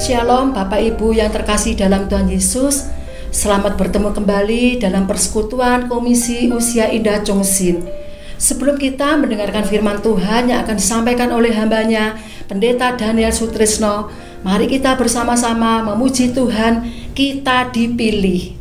Shalom Bapak Ibu yang terkasih dalam Tuhan Yesus. Selamat bertemu kembali dalam persekutuan Komisi Usia Indah Chongsin. Sebelum kita mendengarkan firman Tuhan yang akan disampaikan oleh hambanya Pendeta Daniel Sutrisno, mari kita bersama-sama memuji Tuhan, kita dipilih.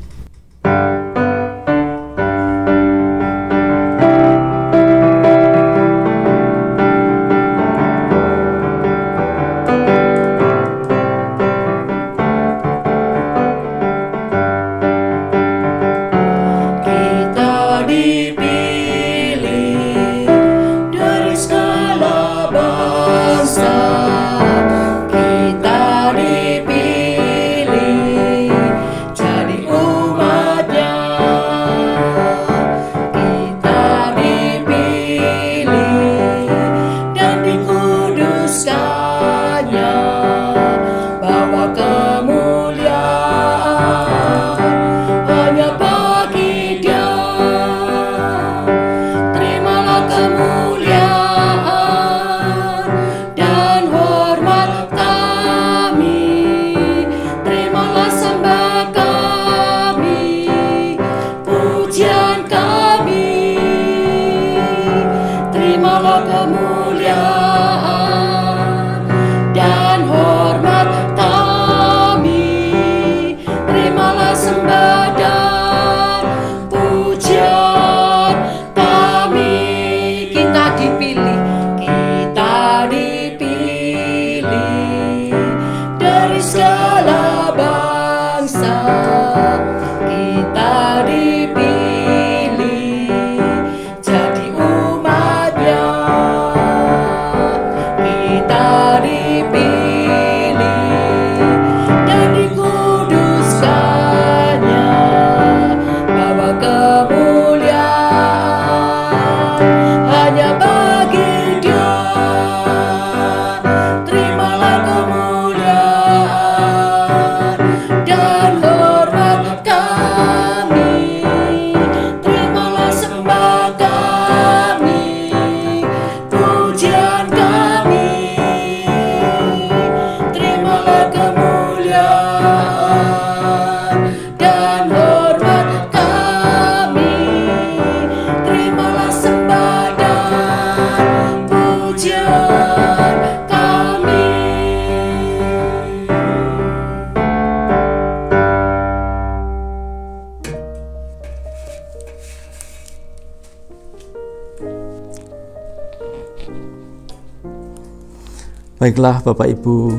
Baiklah Bapak Ibu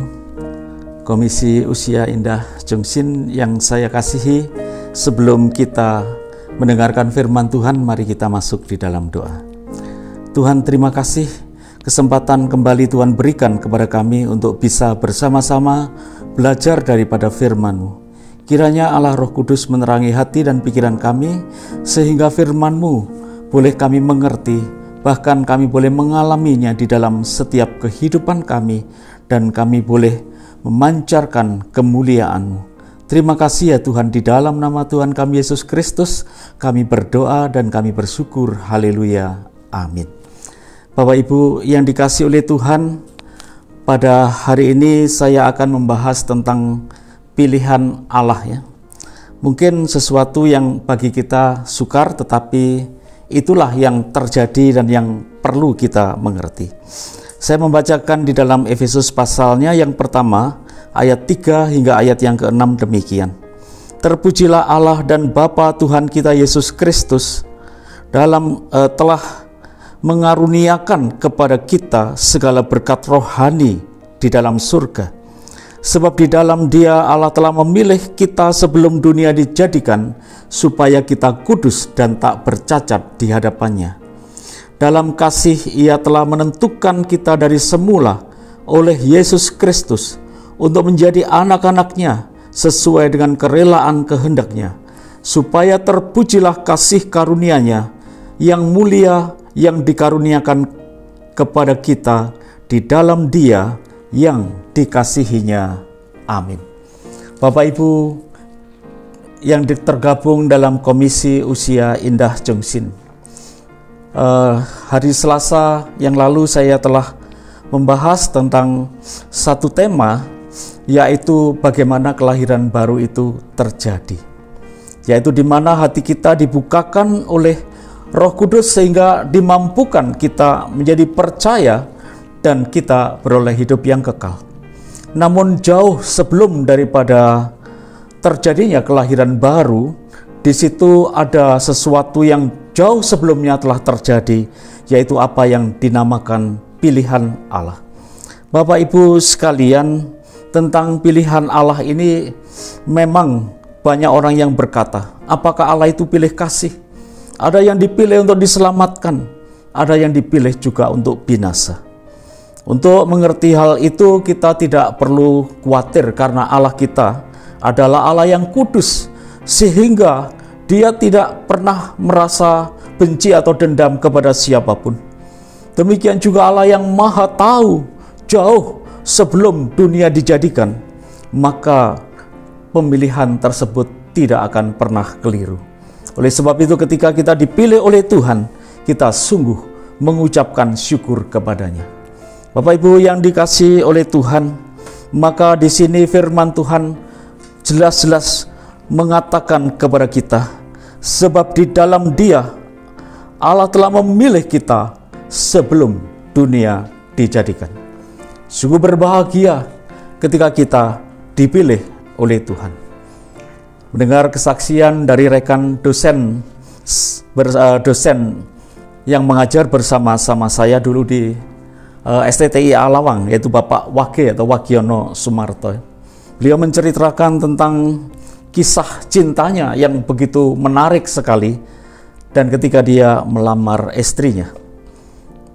Komisi Usia Indah Chongsin yang saya kasihi, sebelum kita mendengarkan firman Tuhan, mari kita masuk di dalam doa. Tuhan, terima kasih kesempatan kembali Tuhan berikan kepada kami untuk bisa bersama-sama belajar daripada firman-Mu. Kiranya Allah Roh Kudus menerangi hati dan pikiran kami, sehingga firman-Mu boleh kami mengerti, bahkan kami boleh mengalaminya di dalam setiap kehidupan kami, dan kami boleh memancarkan kemuliaan-Mu. Terima kasih ya Tuhan, di dalam nama Tuhan kami Yesus Kristus kami berdoa dan kami bersyukur. Haleluya, amin. Bapak Ibu yang dikasihi oleh Tuhan, pada hari ini saya akan membahas tentang pilihan Allah ya. Mungkin sesuatu yang bagi kita sukar, tetapi itulah yang terjadi dan yang perlu kita mengerti. Saya membacakan di dalam Efesus pasalnya yang pertama, ayat 3 hingga ayat yang ke-6 demikian. Terpujilah Allah dan Bapa Tuhan kita Yesus Kristus telah mengaruniakan kepada kita segala berkat rohani di dalam surga. Sebab di dalam Dia Allah telah memilih kita sebelum dunia dijadikan, supaya kita kudus dan tak bercacat di hadapannya. Dalam kasih Ia telah menentukan kita dari semula oleh Yesus Kristus untuk menjadi anak-anak-Nya sesuai dengan kerelaan kehendak-Nya, supaya terpujilah kasih karunia-Nya yang mulia yang dikaruniakan kepada kita di dalam Dia yang dikasihinya. Amin. Bapak Ibu yang tergabung dalam Komisi Usia Indah Chongsin, Hari Selasa yang lalu saya telah membahas tentang satu tema, yaitu bagaimana kelahiran baru itu terjadi, yaitu di mana hati kita dibukakan oleh Roh Kudus sehingga dimampukan kita menjadi percaya dan kita beroleh hidup yang kekal. Namun jauh sebelum daripada terjadinya kelahiran baru, di situ ada sesuatu yang jauh sebelumnya telah terjadi, yaitu apa yang dinamakan pilihan Allah. Bapak Ibu sekalian, tentang pilihan Allah ini memang banyak orang yang berkata, apakah Allah itu pilih kasih? Ada yang dipilih untuk diselamatkan, ada yang dipilih juga untuk binasa. Untuk mengerti hal itu kita tidak perlu khawatir, karena Allah kita adalah Allah yang kudus, sehingga Dia tidak pernah merasa benci atau dendam kepada siapapun. Demikian juga Allah yang maha tahu jauh sebelum dunia dijadikan, maka pemilihan tersebut tidak akan pernah keliru. Oleh sebab itu ketika kita dipilih oleh Tuhan, kita sungguh mengucapkan syukur kepadanya. Bapak Ibu yang dikasihi oleh Tuhan, maka di sini firman Tuhan jelas-jelas mengatakan kepada kita, sebab di dalam Dia Allah telah memilih kita sebelum dunia dijadikan. Sungguh berbahagia ketika kita dipilih oleh Tuhan. Mendengar kesaksian dari rekan dosen yang mengajar bersama-sama saya dulu di STTI Alawang, yaitu Bapak Wage atau Wagiono Sumarto. Beliau menceritakan tentang kisah cintanya yang begitu menarik sekali, dan ketika dia melamar istrinya.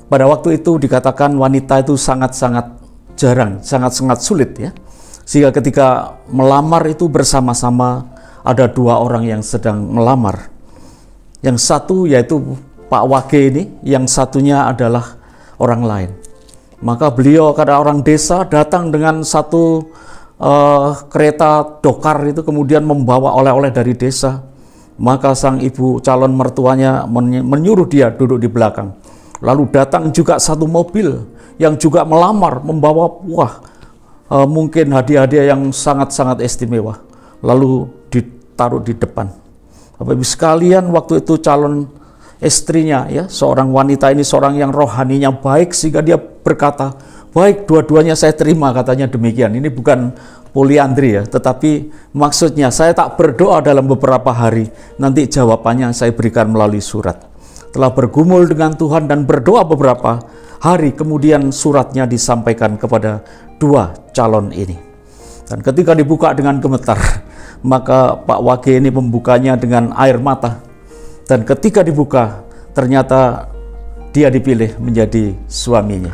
Pada waktu itu dikatakan wanita itu sangat-sangat jarang, sangat-sangat sulit ya. Sehingga ketika melamar itu bersama-sama ada dua orang yang sedang melamar. Yang satu yaitu Pak Wage ini, yang satunya adalah orang lain. Maka beliau karena orang desa datang dengan satu kereta dokar itu, kemudian membawa oleh-oleh dari desa. Maka sang ibu calon mertuanya menyuruh dia duduk di belakang. Lalu datang juga satu mobil yang juga melamar, membawa mungkin hadiah-hadiah yang sangat-sangat istimewa. Lalu ditaruh di depan. Bapak Ibu sekalian, waktu itu calon istrinya ya, seorang wanita ini seorang yang rohaninya baik, sehingga dia berkata, baik, dua-duanya saya terima, katanya demikian. Ini bukan poliandri ya, tetapi maksudnya saya tak berdoa dalam beberapa hari, nanti jawabannya saya berikan melalui surat. Telah bergumul dengan Tuhan dan berdoa beberapa hari, kemudian suratnya disampaikan kepada dua calon ini. Dan ketika dibuka dengan gemetar, maka Pak Wage ini membukanya dengan air mata. Dan ketika dibuka, ternyata dia dipilih menjadi suaminya.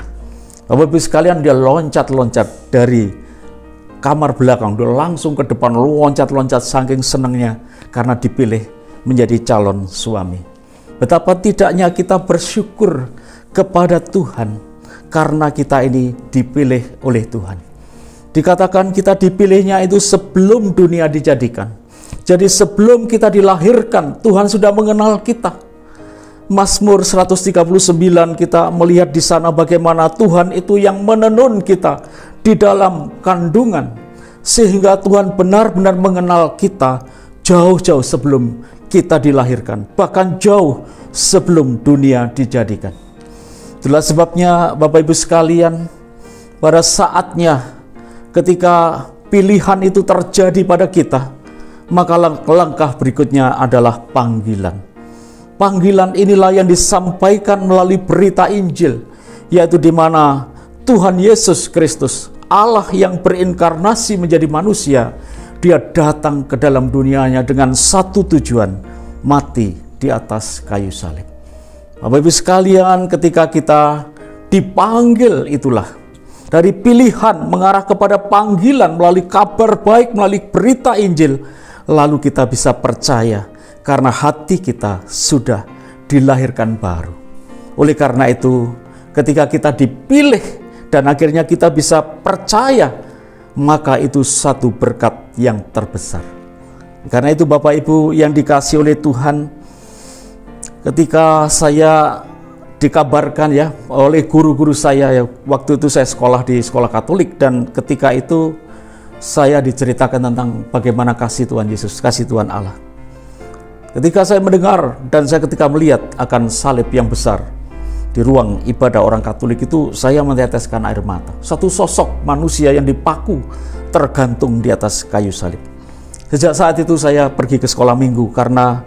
Bapak Ibu sekalian, dia loncat-loncat dari kamar belakang, dia langsung ke depan, loncat-loncat saking senangnya karena dipilih menjadi calon suami. Betapa tidaknya kita bersyukur kepada Tuhan karena kita ini dipilih oleh Tuhan. Dikatakan kita dipilihnya itu sebelum dunia dijadikan. Jadi sebelum kita dilahirkan, Tuhan sudah mengenal kita. Mazmur 139 kita melihat di sana bagaimana Tuhan itu yang menenun kita di dalam kandungan, sehingga Tuhan benar-benar mengenal kita jauh-jauh sebelum kita dilahirkan, bahkan jauh sebelum dunia dijadikan. Itulah sebabnya Bapak Ibu sekalian, pada saatnya ketika pilihan itu terjadi pada kita, maka langkah berikutnya adalah panggilan. Panggilan inilah yang disampaikan melalui berita Injil, yaitu di mana Tuhan Yesus Kristus, Allah yang berinkarnasi menjadi manusia, Dia datang ke dalam dunianya dengan satu tujuan, mati di atas kayu salib. Bapak Ibu sekalian, ketika kita dipanggil itulah, dari pilihan mengarah kepada panggilan melalui kabar baik, melalui berita Injil, lalu kita bisa percaya karena hati kita sudah dilahirkan baru. Oleh karena itu, ketika kita dipilih dan akhirnya kita bisa percaya, maka itu satu berkat yang terbesar. Karena itu Bapak Ibu yang dikasihi oleh Tuhan, ketika saya dikabarkan ya oleh guru-guru saya ya, waktu itu saya sekolah di sekolah Katolik, dan ketika itu saya diceritakan tentang bagaimana kasih Tuhan Yesus, kasih Tuhan Allah. Ketika saya mendengar dan saya ketika melihat akan salib yang besar di ruang ibadah orang Katolik itu, saya meneteskan air mata. Satu sosok manusia yang dipaku tergantung di atas kayu salib. Sejak saat itu saya pergi ke sekolah minggu karena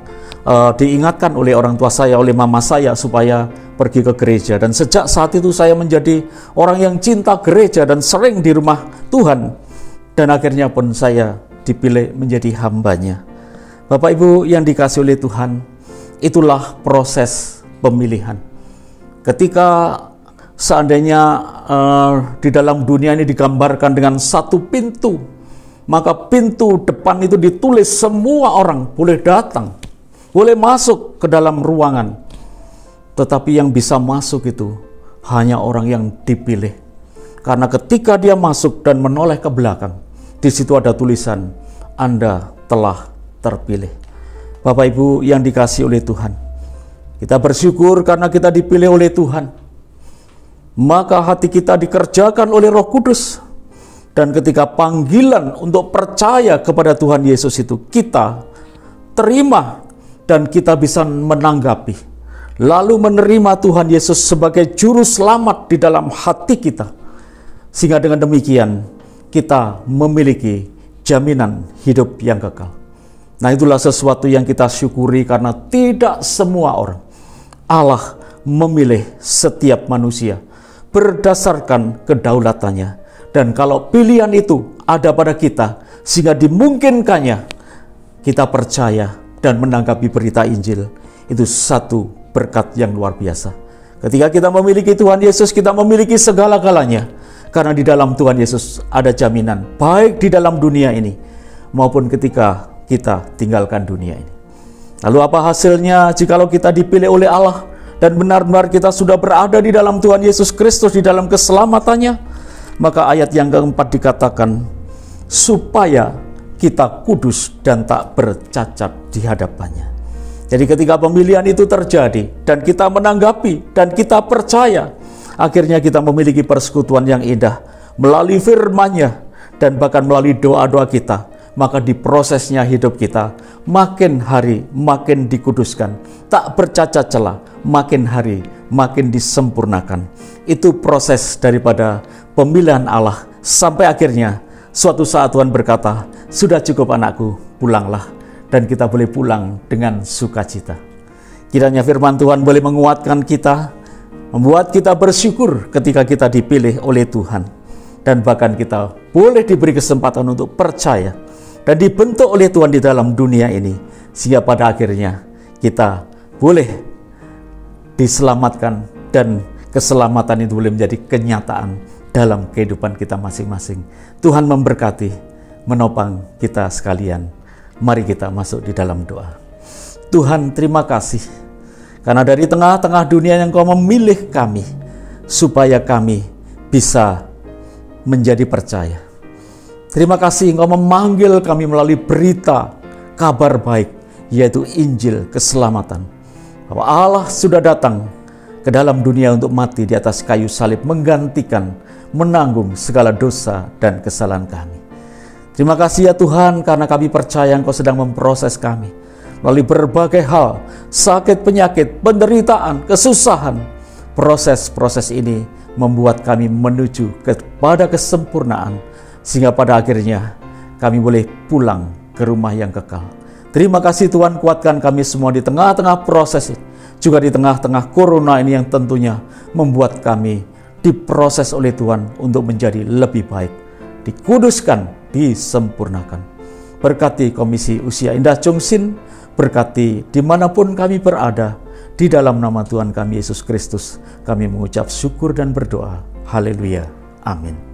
diingatkan oleh orang tua saya, oleh mama saya supaya pergi ke gereja. Dan sejak saat itu saya menjadi orang yang cinta gereja dan sering di rumah Tuhan. Dan akhirnya pun saya dipilih menjadi hambanya. Bapak Ibu yang dikasihi oleh Tuhan, itulah proses pemilihan. Ketika seandainya di dalam dunia ini digambarkan dengan satu pintu, maka pintu depan itu ditulis semua orang boleh datang, boleh masuk ke dalam ruangan. Tetapi yang bisa masuk itu hanya orang yang dipilih. Karena ketika dia masuk dan menoleh ke belakang, di situ ada tulisan, Anda telah terpilih. Bapak Ibu yang dikasihi oleh Tuhan, kita bersyukur karena kita dipilih oleh Tuhan. Maka hati kita dikerjakan oleh Roh Kudus. Dan ketika panggilan untuk percaya kepada Tuhan Yesus itu kita terima, dan kita bisa menanggapi, lalu menerima Tuhan Yesus sebagai juru selamat di dalam hati kita, sehingga dengan demikian kita memiliki jaminan hidup yang kekal. Nah, itulah sesuatu yang kita syukuri karena tidak semua orang. Allah memilih setiap manusia berdasarkan kedaulatannya. Dan kalau pilihan itu ada pada kita, sehingga dimungkinkannya kita percaya dan menanggapi berita Injil, itu satu berkat yang luar biasa. Ketika kita memiliki Tuhan Yesus, kita memiliki segala-galanya. Karena di dalam Tuhan Yesus ada jaminan, baik di dalam dunia ini maupun ketika kita tinggalkan dunia ini. Lalu apa hasilnya jikalau kita dipilih oleh Allah dan benar-benar kita sudah berada di dalam Tuhan Yesus Kristus, di dalam keselamatannya? Maka ayat yang keempat dikatakan, supaya kita kudus dan tak bercacat di hadapannya. Jadi ketika pemilihan itu terjadi dan kita menanggapi dan kita percaya, akhirnya kita memiliki persekutuan yang indah melalui firman-Nya dan bahkan melalui doa-doa kita. Maka di prosesnya hidup kita makin hari makin dikuduskan, tak bercacat celah, makin hari makin disempurnakan. Itu proses daripada pemilihan Allah, sampai akhirnya suatu saat Tuhan berkata, sudah cukup anakku, pulanglah. Dan kita boleh pulang dengan sukacita. Kiranya firman Tuhan boleh menguatkan kita, membuat kita bersyukur ketika kita dipilih oleh Tuhan. Dan bahkan kita boleh diberi kesempatan untuk percaya dan dibentuk oleh Tuhan di dalam dunia ini, sehingga pada akhirnya kita boleh diselamatkan dan keselamatan itu boleh menjadi kenyataan dalam kehidupan kita masing-masing. Tuhan memberkati, menopang kita sekalian. Mari kita masuk di dalam doa. Tuhan, terima kasih karena dari tengah-tengah dunia yang Kau memilih kami supaya kami bisa menjadi percaya. Terima kasih Engkau memanggil kami melalui berita kabar baik, yaitu Injil keselamatan. Bahwa Allah sudah datang ke dalam dunia untuk mati di atas kayu salib, menggantikan, menanggung segala dosa dan kesalahan kami. Terima kasih ya Tuhan, karena kami percaya Engkau sedang memproses kami melalui berbagai hal, sakit, penyakit, penderitaan, kesusahan. Proses-proses ini membuat kami menuju kepada kesempurnaan, sehingga pada akhirnya kami boleh pulang ke rumah yang kekal. Terima kasih Tuhan, kuatkan kami semua di tengah-tengah proses ini, juga di tengah-tengah corona ini yang tentunya membuat kami diproses oleh Tuhan untuk menjadi lebih baik, dikuduskan, disempurnakan. Berkati Komisi Usia Indah Chongsin, berkati dimanapun kami berada. Di dalam nama Tuhan kami Yesus Kristus, kami mengucap syukur dan berdoa. Haleluya. Amin.